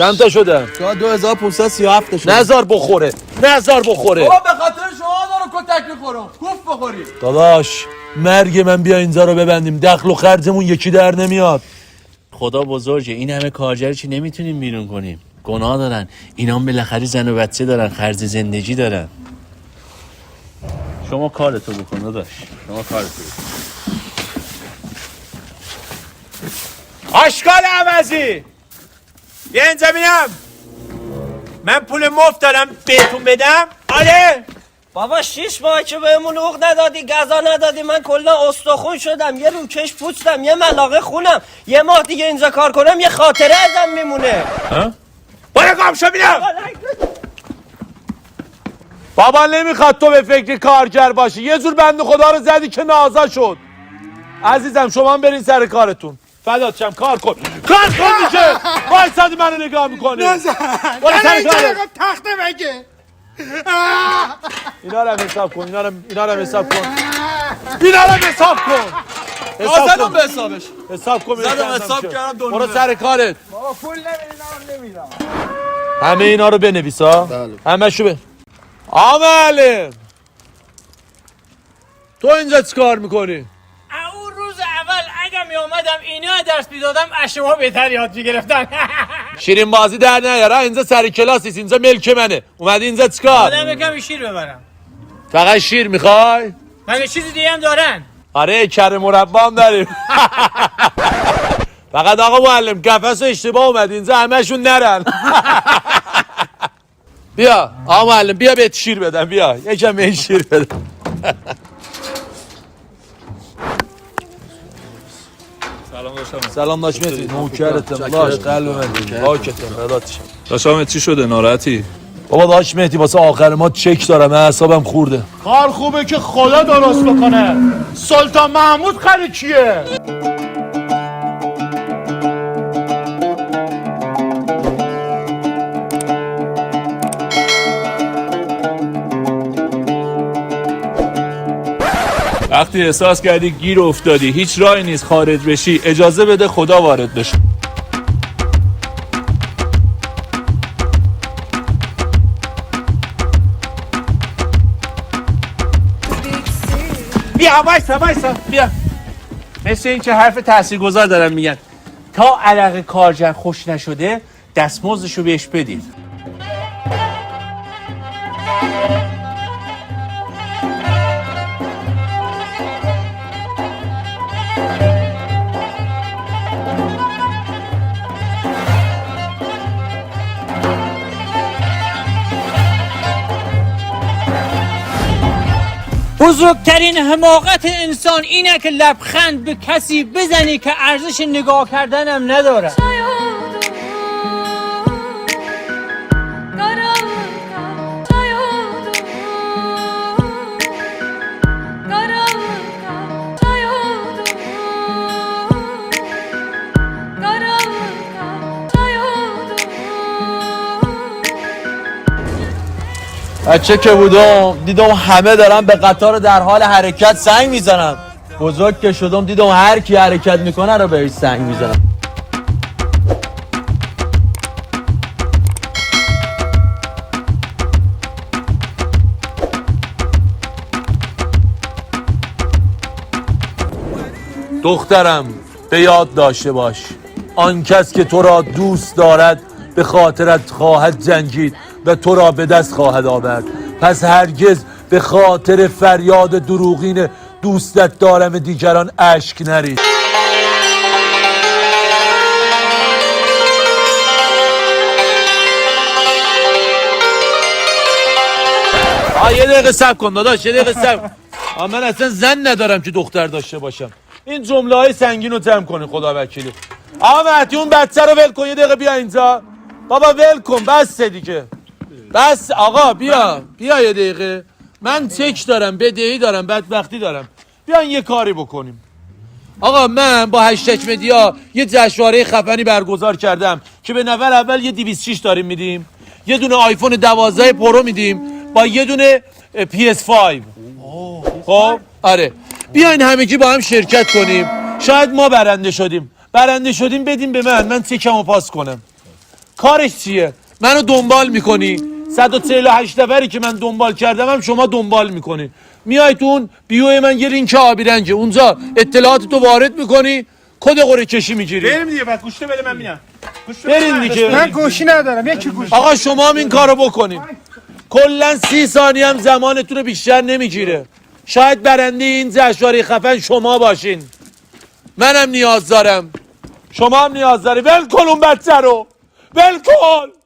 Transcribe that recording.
چند تا شده؟ شاید 2537 شده. نزار بخوره نزار بخوره. بابا به خاطر شما دارم کتک میخورم. کوف بخوری. داداش مرگ من بیا اینجا رو ببندیم، دخل و خرجمون یکی در نمیاد. خدا بزرگه، این همه کارگر چی نمیتونیم بیرون کنیم؟ گناه دارن، اینا هم بالاخره زن و بچه دارن، خرج زندگی دارن. شما کارتو بکن داداش، شما کارتو بکن. آشکال عوضی بیا اینجا بینم. من پول مفت دارم بهتون بدم. آره بابا 6 ماه که بهمون حقوق ندادی، غذا ندادی، من کلا استخون شدم، یه روکش پوستم، یه ملاقه خونم، یه ماه دیگه اینجا کار کنم یه خاطره ازم میمونه. باید گام شو بینم. بابا نمیخواد تو به فکر کارگر باشی، یه جور بند خدا رو زدی که نازا شد. عزیزم شما هم برین سر کارتون. فدات شم، کار کن دیگه. وایسادی منو نگاه میکنی. برو سر کارت. تخته بگه. اینا رو حساب کن. اینا رو حساب کن. زدم به حسابش. حساب کن. زدم حساب کردم دو برو سر کارت. بابا پول نمیدم. همه اینا رو بنویسا. بله. همه شو معلم تو اینجا چی کار میکنی؟ اون روز اول اگه می اومدم اینا درس میدادم اشما بهتر یاد میگرفتن. شیرین بازی در نیاره. اینجا سر کلاسیست، اینجا ملک منه. اومدی اینجا چیکار؟ آدم یکم شیر ببرم. فقط شیر میخوای؟ مگه چیزی دیگه هم دارن؟ آره کره مربا هم داریم. فقط آقا معلم قفس اشتباه اومد اینجا همشون نرن. بیا آقا معلم بیا بهت شیر بدم. بیا یکم به این شیر بدم. سلام داشت مهدی. نوکرتم داش قلب من واکتم فدات شم. داشتم چی شده ناراحتی؟ بابا داش مهدی واسه آخر ما چک دارم، اعصابم خورده. کار خوبه که خدا درست بکنه. سلطان محمود خری کیه؟ وقتی احساس کردی گیر افتادی هیچ راهی نیست خارج بشی، اجازه بده خدا وارد بشه. بیا وایسا بیا. مثل این که حرف تاثیرگذار دارن میگن تا عرق کارگر خوش نشده دستمزدشو بهش بدید. بزرگترین حماقت انسان اینه که لبخند به کسی بزنی که ارزش نگاه کردنم نداره. بچه که بودم دیدم همه دارن به قطار در حال حرکت سنگ میزنن. بزرگ که شدم دیدم هر کی حرکت میکنه رو بهش سنگ میزنن. دخترم به یاد داشته باش آن کس که تو را دوست دارد به خاطرت خواهد جنگید و تو را به دست خواهد آورد. پس هرگز به خاطر فریاد دروغین دوستت دارم دیگران اشک نریز. یه دقیقه صبر کن داداش، یه دقیقه صبر. من اصلا زن ندارم که دختر داشته باشم. این جمله های سنگین رو جمع کنی خدا وکیلی. آقا مهدی اون بچه رو ول کن، یه دقیقه بیا اینجا. بابا ول کن بس دیگه. بس آقا بیا یه دقیقه. من چک دارم، بدهی دارم، بدبختی دارم. بیاین یه کاری بکنیم. آقا من با هشتگ مدیا یه جشنواره خفنی برگزار کردم که به نفر اول یه 206 داریم میدیم، یه دونه آیفون 12 پرو میدیم با یه دونه PS5. خب آره بیاین همگی با هم شرکت کنیم. شاید ما برنده شدیم بدیم به من چکمو پاس کنم. کارش چیه؟ منو دنبال میکنی 148 نفری که من دنبال کردم هم شما دنبال میکنی. میای تو اون بیوی من یه لینک آبی رنگه، اونجا اطلاعات تو وارد میکنی، کد قرعه کشی میگیری. بریم دیگه بعد گوشته بده من میام. برین دیگه. من گوشی ندارم، یکی گوشی. آقا شما هم این کارو بکنین. کلا 30 ثانیه هم زمانتون رو بیشتر نمیگیره. شاید برنده این جشنواره خفن شما باشین. منم نیاز دارم، شما هم نیاز داری. ول کن اون بچه رو، ول کن.